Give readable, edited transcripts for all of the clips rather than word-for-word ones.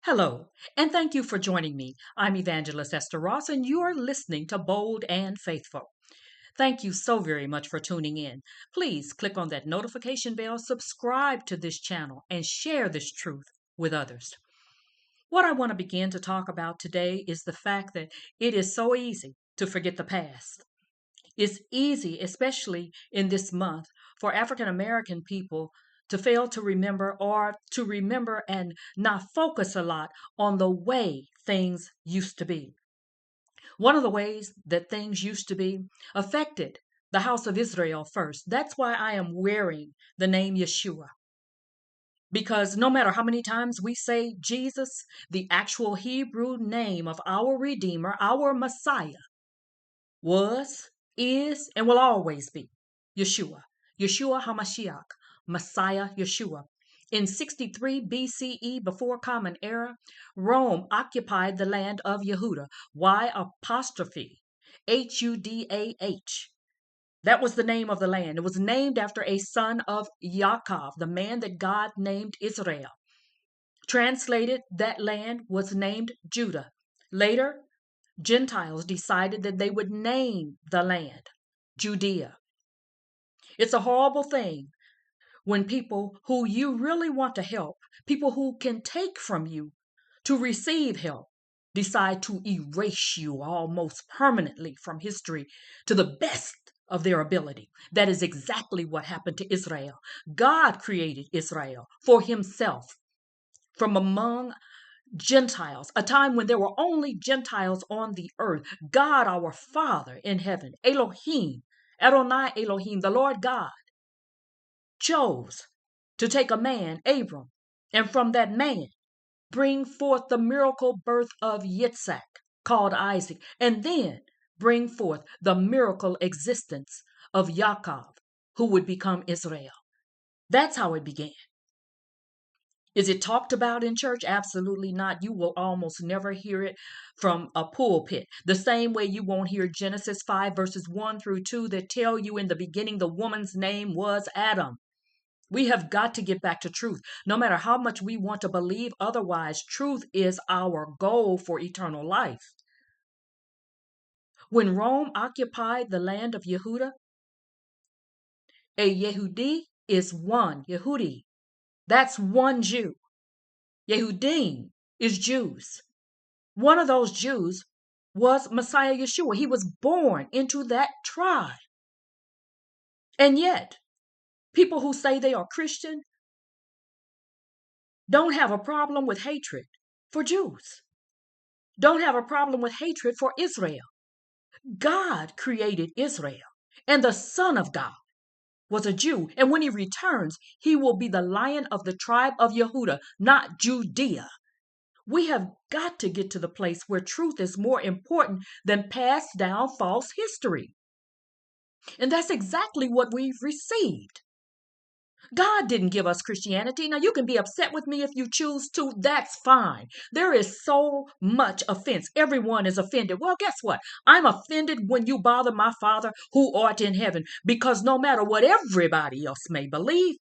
Hello, and thank you for joining me. I'm Evangelist Esther Ross, and you are listening to Bold and Faithful. Thank you so very much for tuning in. Please click on that notification bell, subscribe to this channel, and share this truth with others. What I want to begin to talk about today is the fact that it is so easy to forget the past. It's easy, especially in this month, for African American people to fail to remember or to remember and not focus a lot on the way things used to be. One of the ways that things used to be affected the house of Israel first. That's why I am wearing the name Yeshua. Because no matter how many times we say Jesus, the actual Hebrew name of our Redeemer, our Messiah, was, is, and will always be Yeshua. Yeshua HaMashiach, Messiah Yeshua. In 63 BCE, before Common Era, Rome occupied the land of Yehuda. Y apostrophe Hudah. That was the name of the land. It was named after a son of Yaakov, the man that God named Israel. Translated, that land was named Judah. Later, Gentiles decided that they would name the land Judea. It's a horrible thing when people who you really want to help, people who can take from you to receive help, decide to erase you almost permanently from history to the best of their ability. That is exactly what happened to Israel. God created Israel for himself from among Gentiles, a time when there were only Gentiles on the earth. God, our Father in heaven, Elohim, Adonai Elohim, the Lord God, chose to take a man, Abram, and from that man bring forth the miracle birth of Yitzhak, called Isaac, and then bring forth the miracle existence of Yaakov, who would become Israel. That's how it began. Is it talked about in church? Absolutely not. You will almost never hear it from a pulpit. The same way you won't hear Genesis 5 verses 1 through 2 that tell you in the beginning the woman's name was Adam. We have got to get back to truth. No matter how much we want to believe otherwise, truth is our goal for eternal life. When Rome occupied the land of Yehuda, a Yehudi is one Yehudi. That's one Jew. Yehudim is Jews. One of those Jews was Messiah Yeshua. He was born into that tribe. And yet, people who say they are Christian don't have a problem with hatred for Jews, don't have a problem with hatred for Israel. God created Israel, and the Son of God was a Jew. And when he returns, he will be the Lion of the tribe of Yehuda, not Judea. We have got to get to the place where truth is more important than passed down false history. And that's exactly what we've received. God didn't give us Christianity. Now, you can be upset with me if you choose to. That's fine. There is so much offense. Everyone is offended. Well, guess what? I'm offended when you bother my Father who art in heaven, because no matter what everybody else may believe,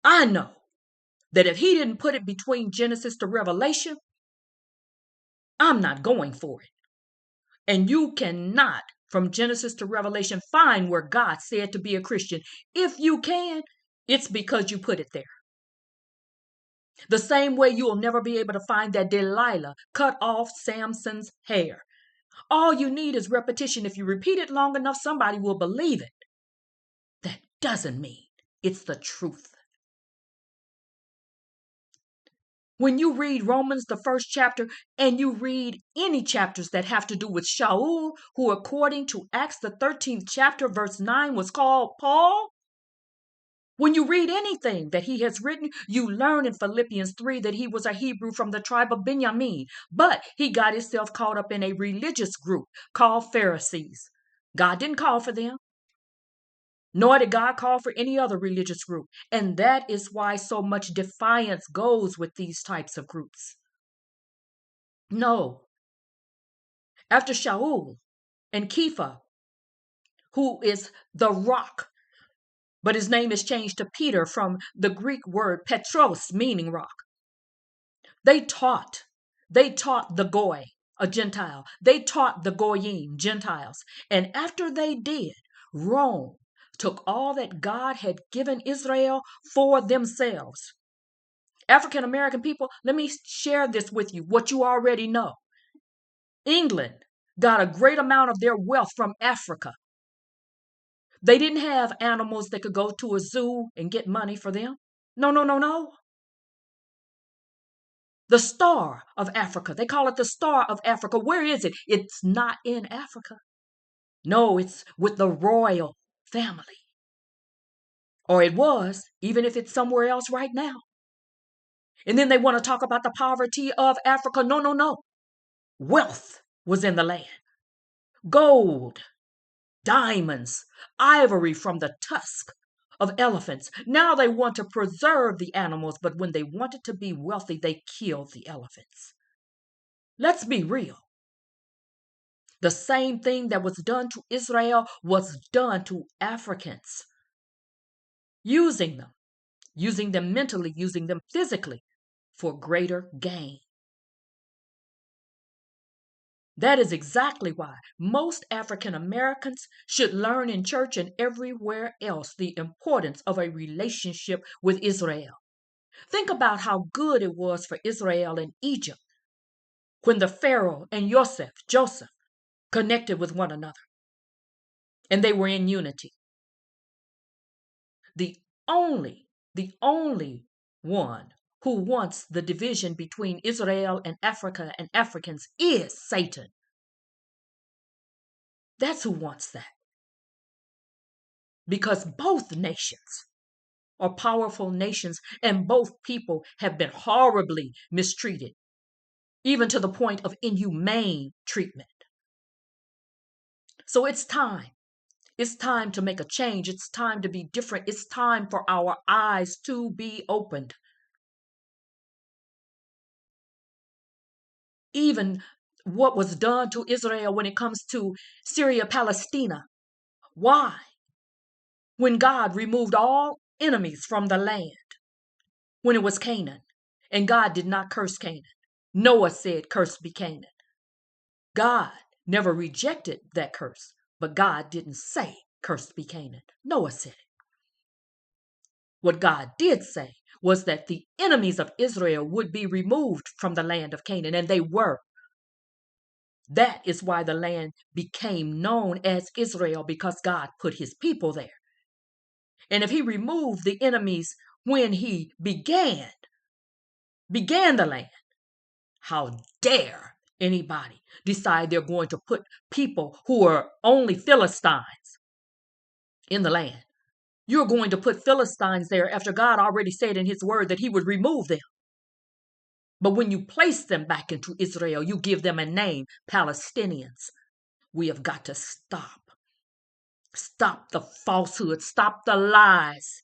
I know that if he didn't put it between Genesis to Revelation, I'm not going for it. And you cannot, from Genesis to Revelation, find where God said to be a Christian. If you can, it's because you put it there. The same way you will never be able to find that Delilah cut off Samson's hair. All you need is repetition. If you repeat it long enough, somebody will believe it. That doesn't mean it's the truth. When you read Romans, the first chapter, and you read any chapters that have to do with Shaul, who according to Acts, the 13th chapter, verse 9, was called Paul, when you read anything that he has written, you learn in Philippians 3 that he was a Hebrew from the tribe of Benjamin, but he got himself caught up in a religious group called Pharisees. God didn't call for them, nor did God call for any other religious group. And that is why so much defiance goes with these types of groups. No. After Shaul and Kepha, who is the rock, but his name is changed to Peter from the Greek word Petros, meaning rock. They taught. They taught the Goy, a Gentile. They taught the Goyim, Gentiles. And after they did, Rome took all that God had given Israel for themselves. African American people, let me share this with you, what you already know. England got a great amount of their wealth from Africa. They didn't have animals that could go to a zoo and get money for them. No, no, no, no. The Star of Africa. They call it the Star of Africa. Where is it? It's not in Africa. No, it's with the royal family. Or it was, even if it's somewhere else right now. And then they want to talk about the poverty of Africa. No, no, no. Wealth was in the land. Gold, diamonds, ivory from the tusk of elephants. Now they want to preserve the animals, but when they wanted to be wealthy, they killed the elephants. Let's be real. The same thing that was done to Israel was done to Africans. Using them mentally, using them physically for greater gain. That is exactly why most African Americans should learn in church and everywhere else the importance of a relationship with Israel. Think about how good it was for Israel in Egypt when the Pharaoh and Joseph, connected with one another and they were in unity. The only one who wants the division between Israel and Africa and Africans is Satan. That's who wants that. Because both nations are powerful nations and both people have been horribly mistreated, even to the point of inhumane treatment. So it's time. It's time to make a change. It's time to be different. It's time for our eyes to be opened. Even what was done to Israel when it comes to Syria, Palestina. Why? When God removed all enemies from the land, when it was Canaan, and God did not curse Canaan. Noah said, "Cursed be Canaan." God never rejected that curse, but God didn't say, "Cursed be Canaan." Noah said it. What God did say was that the enemies of Israel would be removed from the land of Canaan, and they were. That is why the land became known as Israel, because God put his people there. And if he removed the enemies when he began the land, how dare anybody decide they're going to put people who are only Philistines in the land? You're going to put Philistines there after God already said in his word that he would remove them. But when you place them back into Israel, you give them a name, Palestinians. We have got to stop. Stop the falsehood. Stop the lies.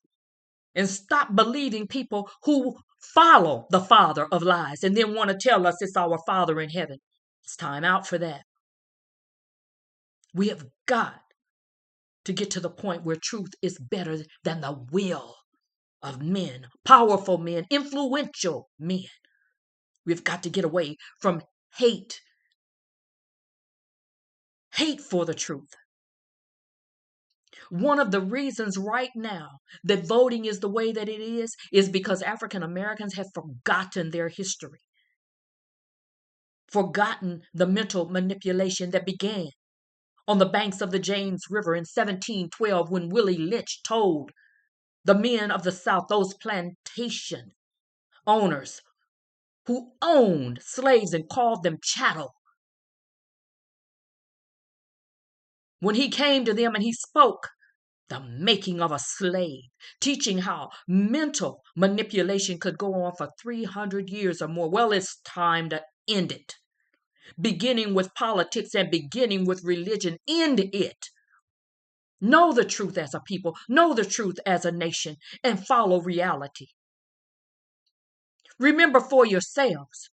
And stop believing people who follow the father of lies and then want to tell us it's our Father in heaven. It's time out for that. We have got to get to the point where truth is better than the will of men, powerful men, influential men. We've got to get away from hate for the truth. One of the reasons right now that voting is the way that it is because African Americans have forgotten their history, forgotten the mental manipulation that began on the banks of the James River in 1712 when Willie Lynch told the men of the South, those plantation owners who owned slaves and called them chattel. When he came to them and he spoke the making of a slave, teaching how mental manipulation could go on for 300 years or more. Well, it's time to end it. Beginning with politics and beginning with religion, end it. Know the truth as a people, know the truth as a nation, and follow reality. Remember for yourselves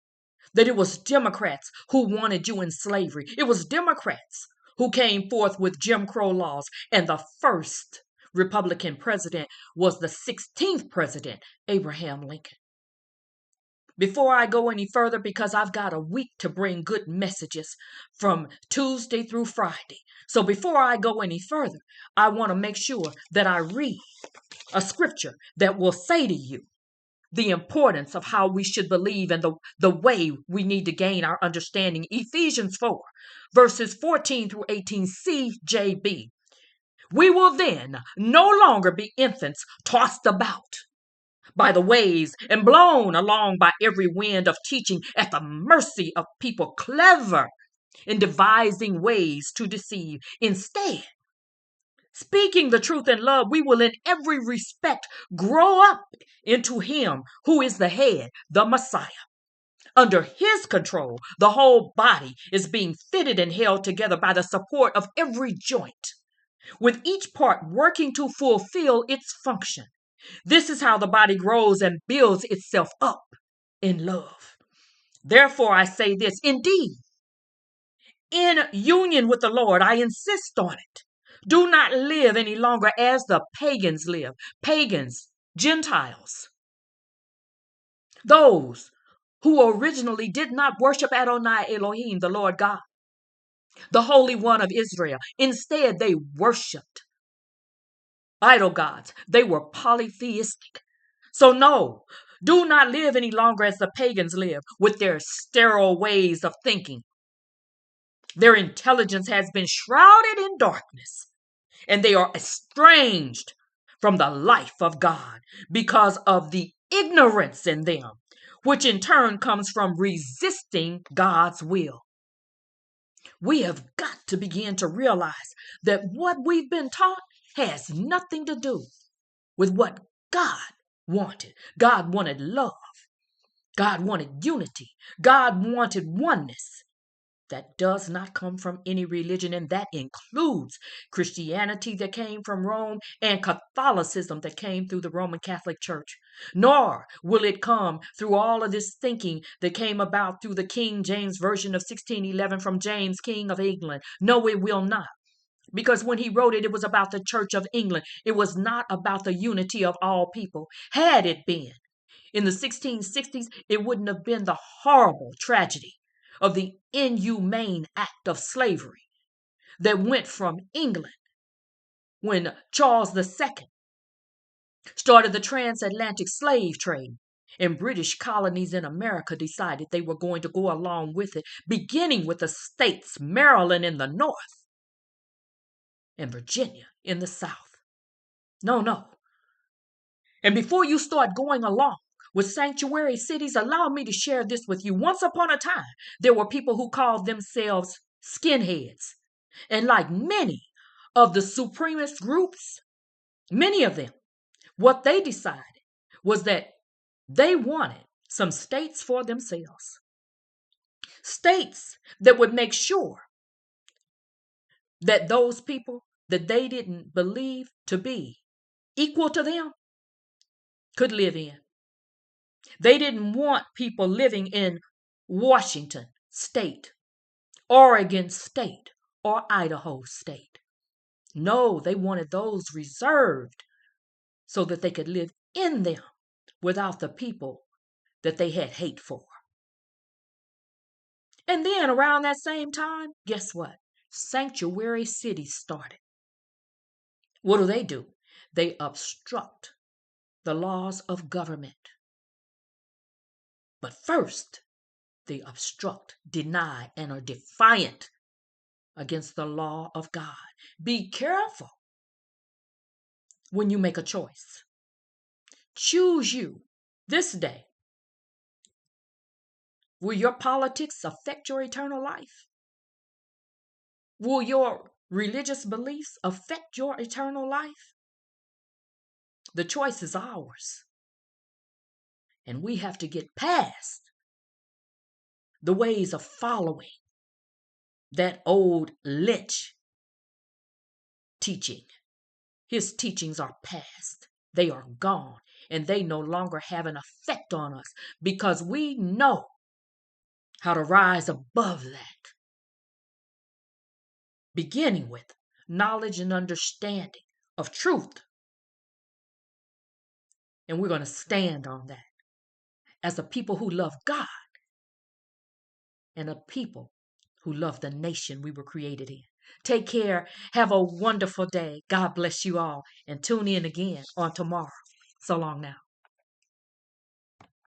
that it was Democrats who wanted you in slavery. It was Democrats who came forth with Jim Crow laws, and the first Republican president was the 16th president, Abraham Lincoln. Before I go any further, because I've got a week to bring good messages from Tuesday through Friday. So before I go any further, I want to make sure that I read a scripture that will say to you the importance of how we should believe and the way we need to gain our understanding. Ephesians 4, verses 14 through 18, CJB. We will then no longer be infants tossed about by the waves and blown along by every wind of teaching at the mercy of people clever in devising ways to deceive. Instead, speaking the truth in love, we will in every respect grow up into Him who is the head, the Messiah. Under His control, the whole body is being fitted and held together by the support of every joint, with each part working to fulfill its function. This is how the body grows and builds itself up in love. Therefore, I say this, indeed, in union with the Lord, I insist on it. Do not live any longer as the pagans live. Pagans, Gentiles, those who originally did not worship Adonai Elohim, the Lord God, the Holy One of Israel. Instead, they worshiped idol gods. They were polytheistic. So no, do not live any longer as the pagans live, with their sterile ways of thinking. Their intelligence has been shrouded in darkness, and they are estranged from the life of God because of the ignorance in them, which in turn comes from resisting God's will. We have got to begin to realize that what we've been taught has nothing to do with what God wanted. God wanted love. God wanted unity. God wanted oneness. That does not come from any religion, and that includes Christianity that came from Rome and Catholicism that came through the Roman Catholic Church. Nor will it come through all of this thinking that came about through the King James Version of 1611 from James, King of England. No, it will not. Because when he wrote it, it was about the Church of England. It was not about the unity of all people. Had it been in the 1660s, it wouldn't have been the horrible tragedy of the inhumane act of slavery that went from England when Charles II started the transatlantic slave trade, and British colonies in America decided they were going to go along with it, beginning with the states Maryland in the north and Virginia in the south. No. And before you start going along with sanctuary cities, allow me to share this with you. Once upon a time, there were people who called themselves skinheads. And like many of the supremacist groups, many of them, what they decided was that they wanted some states for themselves. States that would make sure that those people that they didn't believe to be equal to them could live in. They didn't want people living in Washington State, Oregon State, or Idaho State. No, they wanted those reserved so that they could live in them without the people that they had hate for. And then around that same time, guess what? Sanctuary cities started. What do? They obstruct the laws of government. But first, they obstruct, deny, and are defiant against the law of God. Be careful when you make a choice. Choose you this day. Will your politics affect your eternal life? Will your religious beliefs affect your eternal life? The choice is ours. And we have to get past the ways of following that old Lynch teaching. His teachings are past. They are gone, and they no longer have an effect on us because we know how to rise above that. Beginning with knowledge and understanding of truth. And we're going to stand on that. as a people who love God and a people who love the nation we were created in. Take care. Have a wonderful day. God bless you all. And tune in again on tomorrow. So long now.